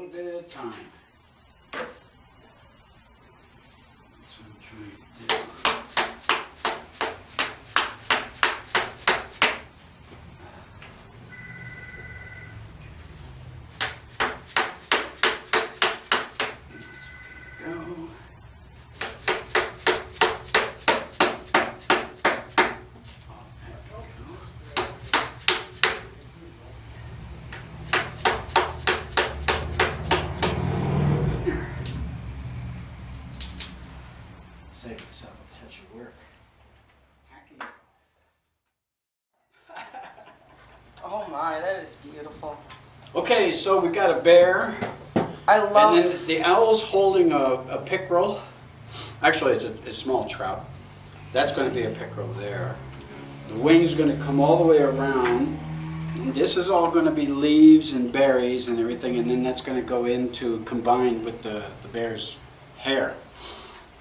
One bit at a time. That's what I'm trying to do. Go. Save yourself a touch of work. Oh my, that is beautiful. Okay, so we got a bear. I love. And then the owl's holding a pickerel. Actually, it's a small trout. That's going to be a pickerel there. The wing's going to come all the way around. And this is all going to be leaves and berries and everything, and then that's going to go into combined with the bear's hair.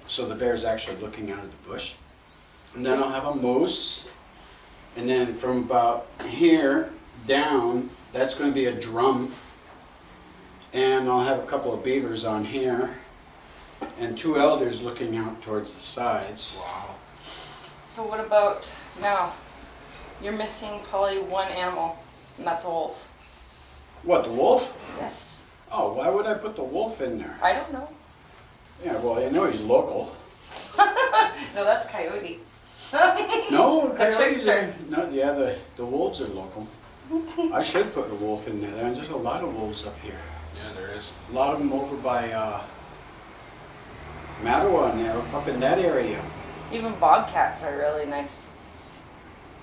So the bear's actually looking out of the bush. And then I'll have a moose. And then from about here down, that's going to be a drum. And I'll have a couple of beavers on here. And two elders looking out towards the sides. Wow. So what about now? You're missing probably one animal, and that's a wolf. What, the wolf? Yes. Oh, why would I put the wolf in there? I don't know. Yeah, well, I know he's local. No, that's coyote. No, The coyotes trickster. are- No, yeah, the wolves are local. I should put a wolf in there. There's a lot of wolves up here. Yeah, there is. A lot of them over by Mattawa and there, up in that area. Even bobcats are really nice.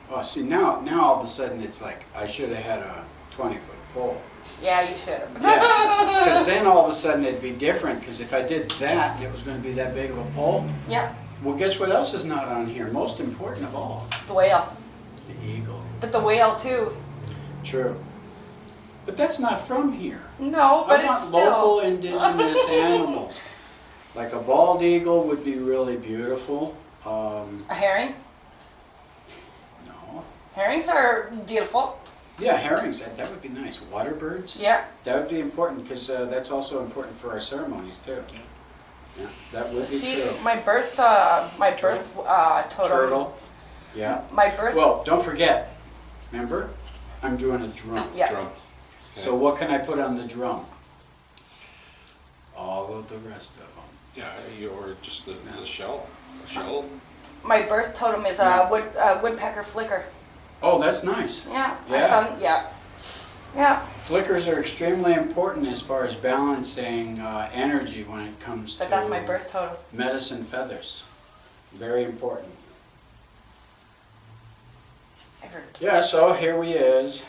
Oh, see, now all of a sudden it's like I should have had a 20-foot pole. Yeah, you should have. Yeah, because then all of a sudden it'd be different, because if I did that, it was going to be that big of a pole. Yeah, Well, guess what else is not on here? Most important of all, the whale. the eagle. But the whale too. True. But that's not from here. No, but I want it's still. local indigenous animals. Like a bald eagle would be really beautiful. A herring? No. Herrings are beautiful. Yeah, herrings, that would be nice. Water birds? Yeah. That would be important, because that's also important for our ceremonies too. Yeah, that would be See, true. my birth totem. Turtle. Yeah. My birth. Well, don't forget, remember, I'm doing a drum. Yeah. Drum. So what can I put on the drum? All of the rest of them. Yeah, or just the shell. The shell. My birth totem is Yeah. a woodpecker flicker. Oh, that's nice. Yeah. Yeah. I found. Yeah. Yeah. Flickers are extremely important as far as balancing energy when it comes But to that's my birth totem. medicine feathers. Very important. I heard. Yeah, so here we is,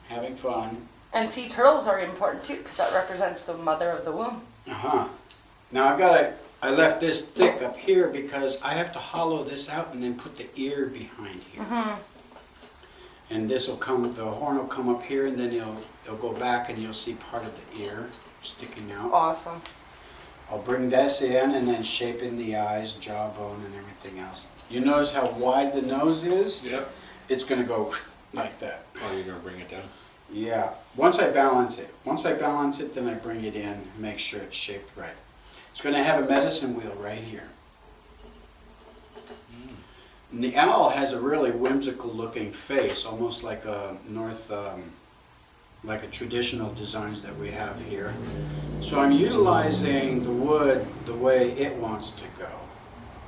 having fun. And sea turtles are important too, because that represents the mother of the womb. Uh-huh. Now I left this thick up here because I have to hollow this out and then put the ear behind here. Mm-hmm. And this will come, the horn will come up here, and then it'll go back and you'll see part of the ear sticking out. Awesome. I'll bring this in and then shape in the eyes, jawbone, and everything else. You notice how wide the nose is? Yep. It's gonna go like that. Oh, you're gonna bring it down. Yeah, once I balance it. Once I balance it, then I bring it in, make sure it's shaped right. It's gonna have a medicine wheel right here. And the owl has a really whimsical looking face, almost like a like a traditional designs that we have here. So I'm utilizing the wood the way it wants to go.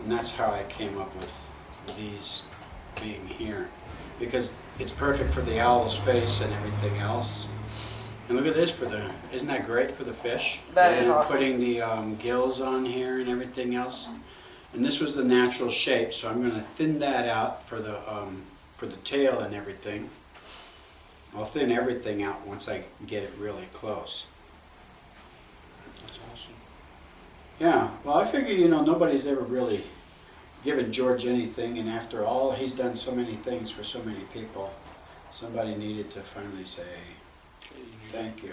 And that's how I came up with these being here. Because it's perfect for the owl's face and everything else. And look at this isn't that great for the fish? That is and awesome. Putting the gills on here and everything else. And this was the natural shape, so I'm going to thin that out for the tail and everything. I'll thin everything out once I get it really close. That's awesome. Yeah, well, I figure, nobody's ever really given George anything, and after all, he's done so many things for so many people. Somebody needed to finally say thank you,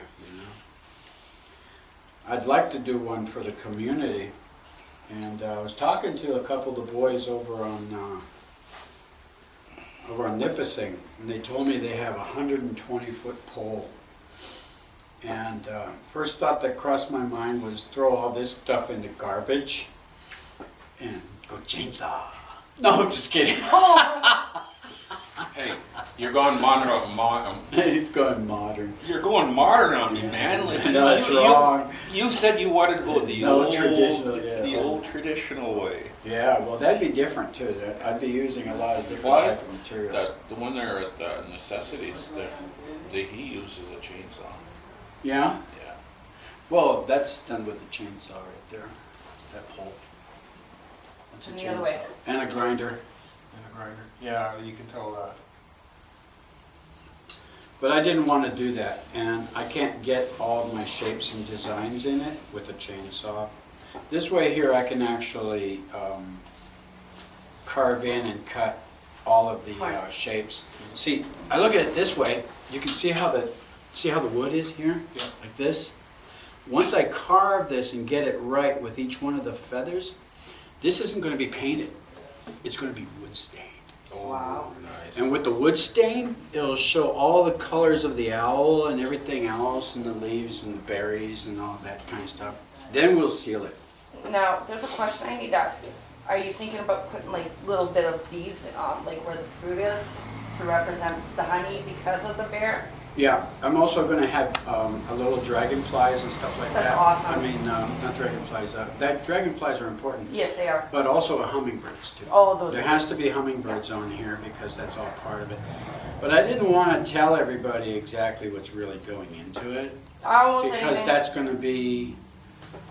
I'd like to do one for the community. And I was talking to a couple of the boys over on Nipissing, and they told me they have a 120-foot pole. And And first thought that crossed my mind was throw all this stuff in the garbage and go chainsaw. No, just kidding. Hey, you're going modern. It's going modern. You're going modern on me, man. Like, No, it's wrong. You said you wanted the old traditional, yeah. the old traditional way. Yeah, well, that'd be different too. I'd be using a lot of different What? type of materials. The one there at Necessities, he uses a chainsaw. Yeah? Yeah. Well, that's done with the chainsaw right there. That pole. That's a And the other way. chainsaw. And a grinder. And a grinder. Yeah, you can tell that. But I didn't want to do that, and I can't get all of my shapes and designs in it with a chainsaw. This way here I can actually carve in and cut all of the Right. shapes. See, I look at it this way, you can see how the wood is here? Yeah. Like this. Once I carve this and get it right with each one of the feathers, this isn't going to be painted. It's going to be wood stained. Oh, Wow. nice. And with the wood stain, it'll show all the colors of the owl and everything else, and the leaves and the berries and all that kind of stuff. Then we'll seal it. Now, there's a question I need to ask you. Are you thinking about putting like little bit of bees on like where the fruit is to represent the honey because of the bear? Yeah, I'm also going to have a little dragonflies and stuff like That's that. awesome. I mean, not dragonflies. Dragonflies are important, Yes, they are. but also hummingbirds too. All of those. There has to be hummingbirds on here because that's all part of it. But I didn't want to tell everybody exactly what's really going into it. I won't say Because anything. that's going to be,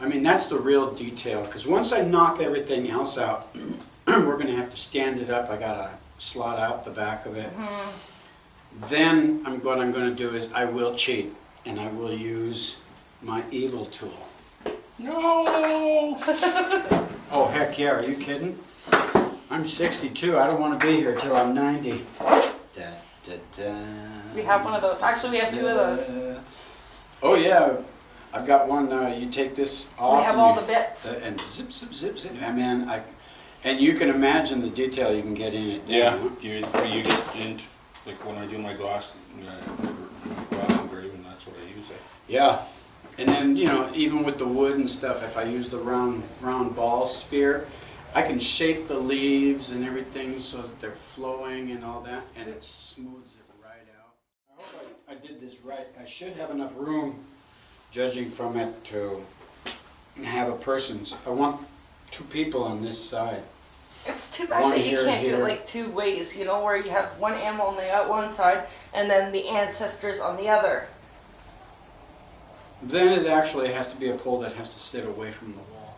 I mean, that's the real detail. Because once I knock everything else out, we're going to have to stand it up. I got to slot out the back of it. Then what I'm going to do is I will cheat, and I will use my evil tool. No! Oh, heck yeah, are you kidding? I'm 62. I don't want to be here till I'm 90. Da, da, da. We have one of those. Actually, we have two of those. Oh yeah, I've got one. You take this off. We have and all you- the bits. And zip, zip, zip, zip. I mean, and you can imagine the detail you can get in it. Yeah, huh? you get into, like when I do my glass engraving, that's what I use. Yeah, and then even with the wood and stuff, if I use the round ball spear, I can shape the leaves and everything so that they're flowing and all that, and it smooths it right out. I hope I did this right. I should have enough room, judging from it, to have a person's. I want two people on this side. It's too bad One that you here, can't do it here. like two ways, where you have one animal on the one side and then the ancestors on the other. Then it actually has to be a pole that has to sit away from the wall.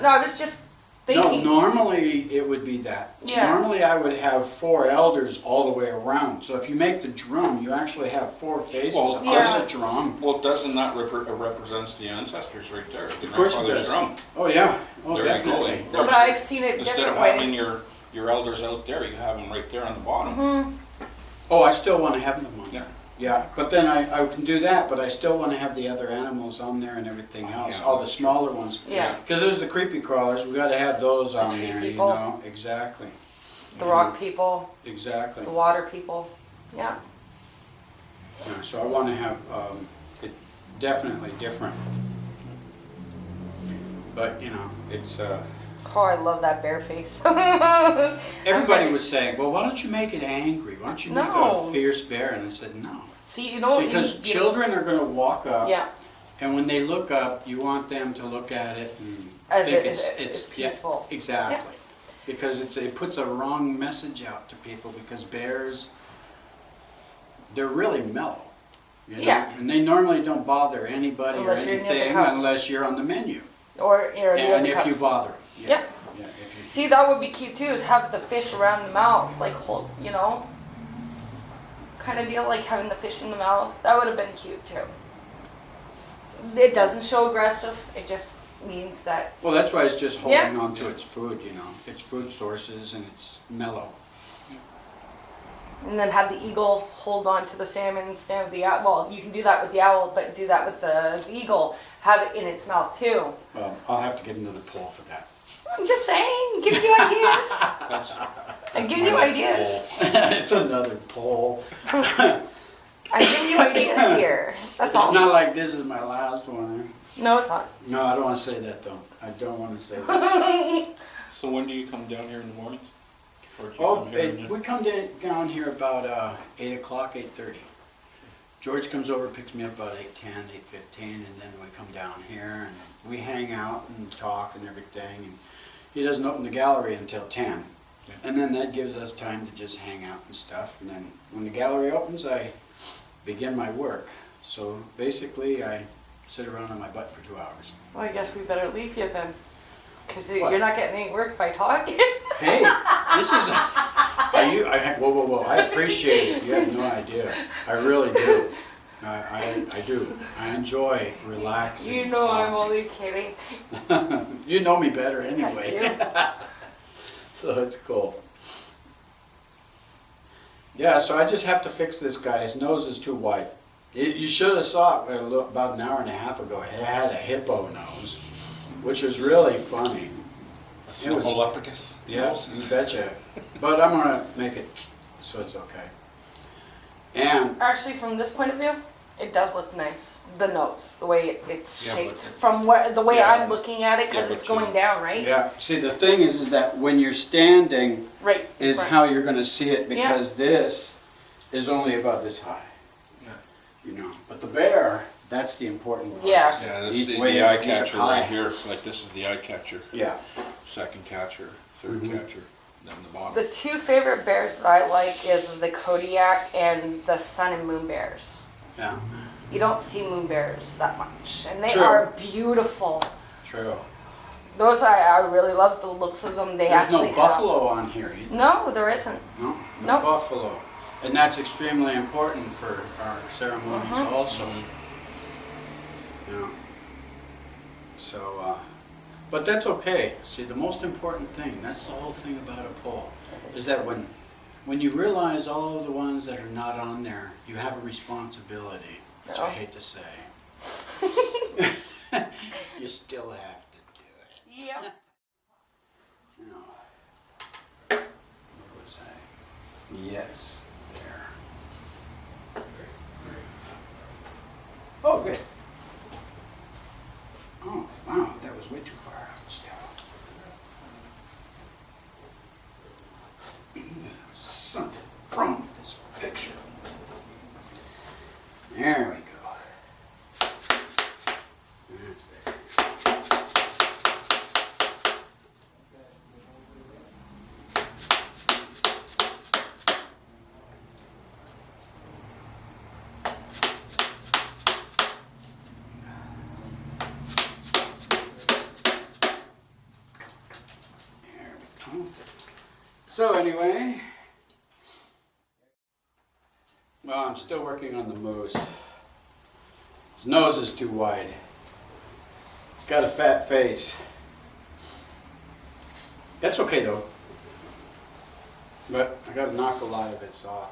No, I was just thinking. No, normally it would be that. Yeah. Normally I would have 4 elders all the way around. So if you make the drum, you actually have 4 faces Well, on yeah. the drum. Well, doesn't that represents the ancestors right there? The Of course it grandfather's does. drum. Oh yeah. Oh, There you go. definitely. No, but I've seen it Instead of different having ways. your elders out there, you have them right there on the bottom. Mm-hmm. Oh, I still want to have them on. Yeah. Yeah, but then I can do that, but I still want to have the other animals on there and everything else, Yeah, all the that's smaller ones. Yeah. Because there's the creepy crawlers, we got to have those on tree there, people. Exactly. The rock people, Exactly. the water people. Yeah. Yeah, so I want to have it definitely different. But it's Oh, I love that bear face. everybody was saying, well, why don't you make it angry? Why don't you make No. a fierce bear? And I said no, See, you because children are going to walk up, Yeah. and when they look up, you want them to look at it and As think it's peaceful. Yeah, exactly. Because it puts a wrong message out to people, because bears, they're really mellow. Yeah. And they normally don't bother anybody Unless or you're near the anything cups. unless you're on the menu. Or And the if you cups. bother them. Yeah. Yeah, if you, See, that would be cute too, is have the fish around the mouth, like hold, kind of deal, like having the fish in the mouth. That would have been cute too. It doesn't show aggressive, it just means that, well, that's why it's just holding Yeah. on to its food, its food sources, and it's mellow. and then have the eagle hold on to the salmon instead of the owl. Well, you can do that with the owl, but do that with the eagle. Have it in its mouth too. Well, I'll have to get another pole for that. I'm just saying, giving you ideas. That's I'm giving you my next ideas. goal. It's another pole. I'm giving you ideas here. That's It's all. not like this is my last one. No, it's not. No, I don't want to say that though. I don't want to say that. So when do you come down here in the mornings? Or do you Oh, come here and we come down here about 8 o'clock, 8:30. George comes over, picks me up about 8:10, 8:15, and then we come down here and we hang out and talk and everything. And he doesn't open the gallery until 10. Yeah. And then that gives us time to just hang out and stuff. And then when the gallery opens, I begin my work. So basically, I sit around on my butt for 2 hours. Well, I guess we better leave you then. Because What? you're not getting any work by talking. Hey, this is. Whoa! I appreciate it. You have no idea. I really do. I do. I enjoy relaxing. You know I'm only kidding. You know me better anyway. I do. So it's cool. Yeah, so I just have to fix this guy. His nose is too wide. You should have saw it about an hour and a half ago. It had a hippo nose, which was really funny. It was- Snuffleupagus? Yeah, you betcha. But I'm gonna make it so it's okay. And Actually, from this point of view, it does look nice. The nose, the way it's Yeah, shaped, but- from where the way Yeah. I'm looking at it, because Yeah, it's but you- going down, right? yeah, see the thing is that when you're standing Right. is right. how you're gonna see it because this is only about this high. Yeah. You know, but the bear, that's the important part. Yeah. Yeah, that's He's the way- eye he's up catcher high. right here. Like this is the eye catcher, Yeah. second catcher, third Mhm. catcher, then the bottom. The two favorite bears that I like is the Kodiak and the sun and moon bears. Yeah. You don't see moon bears that much, and they True. are beautiful. True. Those I really love the looks of them. They There's actually no buffalo on here either. No, there isn't. No, no Nope. buffalo. And that's extremely important for our ceremonies Mhm. also. Mhm. Yeah. So, but that's okay. See, the most important thing, that's the whole thing about a poll, is that when you realize all of the ones that are not on there, you have a responsibility, which I Yeah. hate to say. You still have to do it. Yeah. No. Where was I? Yes, there. Oh, good. Oh, wow, that was way too far out still. Something wrong with this picture. There we go. That's better. There we go. So anyway, well, I'm still working on the moose. His nose is too wide. He's got a fat face. That's okay though. But I gotta knock a lot of it off.